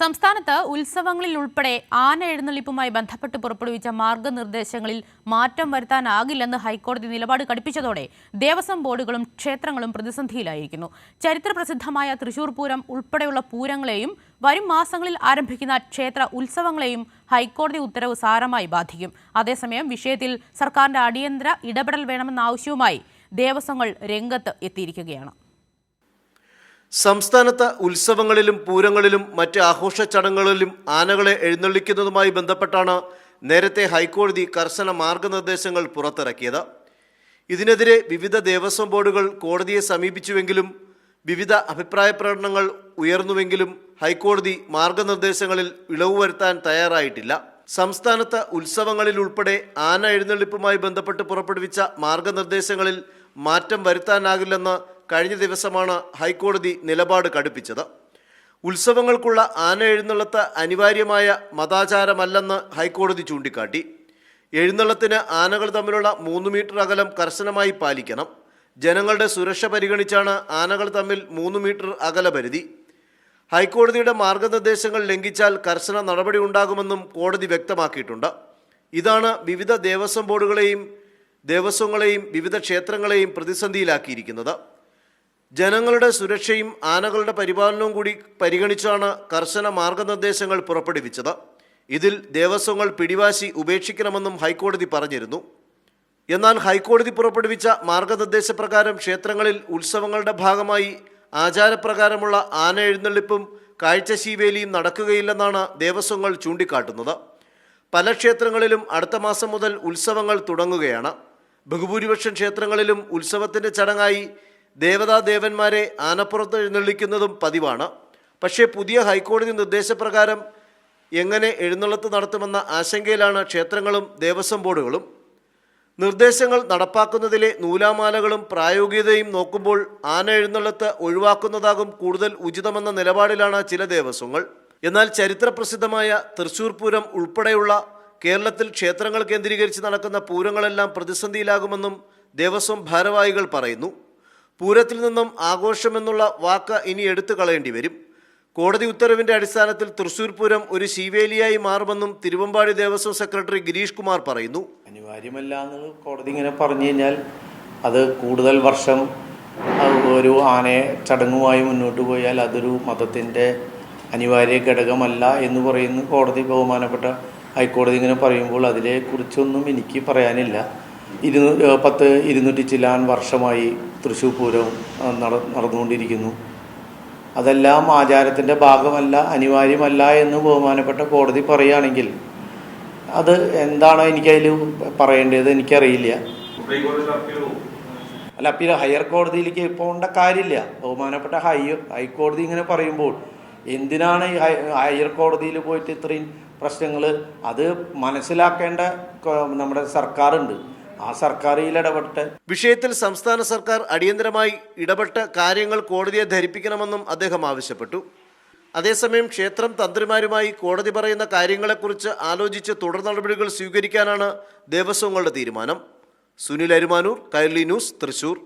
സംസ്ഥാനത്ത് ഉത്സവങ്ങളിൽ ഉൾപ്പെടെ ആന എഴുന്നള്ളിപ്പുമായി ബന്ധപ്പെട്ട് പുറപ്പെടുവിച്ച മാർഗനിർദ്ദേശങ്ങളിൽ മാറ്റം വരുത്താനാകില്ലെന്ന് ഹൈക്കോടതി നിലപാട് കടുപ്പിച്ചതോടെ ദേവസ്വം ബോർഡുകളും ക്ഷേത്രങ്ങളും പ്രതിസന്ധിയിലായിരിക്കുന്നു. ചരിത്രപ്രസിദ്ധമായ തൃശൂർ പൂരം ഉൾപ്പെടെയുള്ള പൂരങ്ങളെയും വരും മാസങ്ങളിൽ ആരംഭിക്കുന്ന ക്ഷേത്ര ഉത്സവങ്ങളെയും ഹൈക്കോടതി ഉത്തരവ് സാരമായി ബാധിക്കും. അതേസമയം വിഷയത്തിൽ സർക്കാരിന്റെ അടിയന്തര ഇടപെടൽ വേണമെന്ന ആവശ്യവുമായി ദേവസ്വങ്ങൾ രംഗത്ത് എത്തിയിരിക്കുകയാണ്. സംസ്ഥാനത്ത് ഉത്സവങ്ങളിലും പൂരങ്ങളിലും മറ്റ് ആഘോഷ ചടങ്ങുകളിലും ആനകളെ എഴുന്നള്ളിക്കുന്നതുമായി ബന്ധപ്പെട്ടാണ് നേരത്തെ ഹൈക്കോടതി കർശന മാർഗനിർദ്ദേശങ്ങൾ പുറത്തിറക്കിയത്. ഇതിനെതിരെ വിവിധ ദേവസ്വം ബോർഡുകൾ കോടതിയെ സമീപിച്ചുവെങ്കിലും വിവിധ അഭിപ്രായ പ്രകടനങ്ങൾ ഉയർന്നുവെങ്കിലും ഹൈക്കോടതി മാർഗനിർദ്ദേശങ്ങളിൽ ഇളവ് വരുത്താൻ തയ്യാറായിട്ടില്ല. സംസ്ഥാനത്ത് ഉത്സവങ്ങളിൽ ഉൾപ്പെടെ ആന എഴുന്നള്ളിപ്പുമായി ബന്ധപ്പെട്ട് പുറപ്പെടുവിച്ച മാർഗനിർദ്ദേശങ്ങളിൽ മാറ്റം വരുത്താനാകില്ലെന്ന് കഴിഞ്ഞ ദിവസമാണ് ഹൈക്കോടതി നിലപാട് കടുപ്പിച്ചത്. ഉത്സവങ്ങൾക്കുള്ള ആന എഴുന്നള്ളത്ത് അനിവാര്യമായ മതാചാരമല്ലെന്ന് ഹൈക്കോടതി ചൂണ്ടിക്കാട്ടി. എഴുന്നള്ളത്തിന് ആനകൾ തമ്മിലുള്ള 3 മീറ്റർ അകലം കർശനമായി പാലിക്കണം. ജനങ്ങളുടെ സുരക്ഷ പരിഗണിച്ചാണ് ആനകൾ തമ്മിൽ 3 മീറ്റർ അകലപരിധി. ഹൈക്കോടതിയുടെ മാർഗനിർദ്ദേശങ്ങൾ ലംഘിച്ചാൽ കർശന നടപടി ഉണ്ടാകുമെന്നും കോടതി വ്യക്തമാക്കിയിട്ടുണ്ട്. ഇതാണ് വിവിധ ദേവസ്വം ബോർഡുകളെയും ദേവസ്വങ്ങളെയും വിവിധ ക്ഷേത്രങ്ങളെയും പ്രതിസന്ധിയിലാക്കിയിരിക്കുന്നത്. ജനങ്ങളുടെ സുരക്ഷയും ആനകളുടെ പരിപാലനവും കൂടി പരിഗണിച്ചാണ് കർശന മാർഗനിർദ്ദേശങ്ങൾ പുറപ്പെടുവിച്ചത്. ഇതിൽ ദേവസ്വങ്ങൾ പിടിവാശി ഉപേക്ഷിക്കണമെന്നും ഹൈക്കോടതി പറഞ്ഞിരുന്നു. എന്നാൽ ഹൈക്കോടതി പുറപ്പെടുവിച്ച മാർഗനിർദ്ദേശപ്രകാരം ക്ഷേത്രങ്ങളിൽ ഉത്സവങ്ങളുടെ ഭാഗമായി ആചാരപ്രകാരമുള്ള ആന എഴുന്നള്ളിപ്പും കാഴ്ചശീവേലിയും നടക്കുകയില്ലെന്നാണ് ദേവസ്വങ്ങൾ ചൂണ്ടിക്കാട്ടുന്നത്. പല ക്ഷേത്രങ്ങളിലും അടുത്ത മാസം മുതൽ ഉത്സവങ്ങൾ തുടങ്ങുകയാണ്. ബഹുഭൂരിപക്ഷം ക്ഷേത്രങ്ങളിലും ഉത്സവത്തിൻ്റെ ചടങ്ങായി ദേവതാദേവന്മാരെ ആനപ്പുറത്ത് എഴുന്നള്ളിക്കുന്നതും പതിവാണ്. പക്ഷേ പുതിയ ഹൈക്കോടതി നിർദ്ദേശപ്രകാരം എങ്ങനെ എഴുന്നള്ളത്ത് നടത്തുമെന്ന ആശങ്കയിലാണ് ക്ഷേത്രങ്ങളും ദേവസ്വം ബോർഡുകളും. നിർദ്ദേശങ്ങൾ നടപ്പാക്കുന്നതിലെ നൂലാമാലകളും പ്രായോഗികതയും നോക്കുമ്പോൾ ആന എഴുന്നള്ളത്ത് ഒഴിവാക്കുന്നതാകും കൂടുതൽ ഉചിതമെന്ന നിലപാടിലാണ് ചില ദേവസ്വങ്ങൾ. എന്നാൽ ചരിത്രപ്രസിദ്ധമായ തൃശൂർ പൂരം ഉൾപ്പെടെയുള്ള കേരളത്തിൽ ക്ഷേത്രങ്ങൾ കേന്ദ്രീകരിച്ച് നടക്കുന്ന പൂരങ്ങളെല്ലാം പ്രതിസന്ധിയിലാകുമെന്നും ദേവസ്വം ഭാരവാഹികൾ പറയുന്നു. പൂരത്തിൽ നിന്നും ആഘോഷമെന്നുള്ള വാക്ക് ഇനി എടുത്തു കളയേണ്ടി വരും. കോടതി ഉത്തരവിൻ്റെ അടിസ്ഥാനത്തിൽ തൃശൂർ പൂരം ഒരു ശീവേലിയായി മാറുമെന്നും തിരുവമ്പാടി ദേവസ്വം സെക്രട്ടറി ഗിരീഷ് കുമാർ പറയുന്നു. അനിവാര്യമല്ല എന്ന് കോടതി ഇങ്ങനെ പറഞ്ഞു കഴിഞ്ഞാൽ അത് കൂടുതൽ വർഷം ഒരു ആനയെ ചടങ്ങുമായി മുന്നോട്ട് പോയാൽ അതൊരു മതത്തിൻ്റെ അനിവാര്യ ഘടകമല്ല എന്ന് പറയുന്നു കോടതി. ബഹുമാനപ്പെട്ട ഹൈക്കോടതി ഇങ്ങനെ പറയുമ്പോൾ അതിനെക്കുറിച്ചൊന്നും എനിക്ക് പറയാനില്ല. 200 ചില്ലാൻ വർഷമായി തൃശ്ശൂർ പൂരം നടന്നുകൊണ്ടിരിക്കുന്നു. അതെല്ലാം ആചാരത്തിൻ്റെ ഭാഗമല്ല, അനിവാര്യമല്ല എന്ന് ബഹുമാനപ്പെട്ട കോടതി പറയുകയാണെങ്കിൽ അത് എന്താണ് എനിക്കതിൽ പറയേണ്ടത് എനിക്കറിയില്ല. അല്ല, പിന്നെ ഹയർ കോടതിയിലേക്ക് പോകേണ്ട കാര്യമില്ല. ബഹുമാനപ്പെട്ട ഹൈക്കോടതി ഇങ്ങനെ പറയുമ്പോൾ എന്തിനാണ് ഈ ഹയർ കോടതിയിൽ പോയിട്ട് ഇത്രയും പ്രശ്നങ്ങൾ? അത് മനസ്സിലാക്കേണ്ട നമ്മുടെ സർക്കാരുണ്ട്. ആ സർക്കാരിൽ ഇടപെട്ട് വിഷയത്തിൽ സംസ്ഥാന സർക്കാർ അടിയന്തരമായി ഇടപെട്ട് കാര്യങ്ങൾ കോടതിയെ ധരിപ്പിക്കണമെന്നും അദ്ദേഹം ആവശ്യപ്പെട്ടു. അതേസമയം ക്ഷേത്രം തന്ത്രിമാരുമായി കോടതി പറയുന്ന കാര്യങ്ങളെക്കുറിച്ച് ആലോചിച്ച് തുടർ നടപടികൾ സ്വീകരിക്കാനാണ് ദേവസ്വങ്ങളുടെ തീരുമാനം. സുനിൽ അരുമാനൂർ, കൈരളി ന്യൂസ്, തൃശൂർ.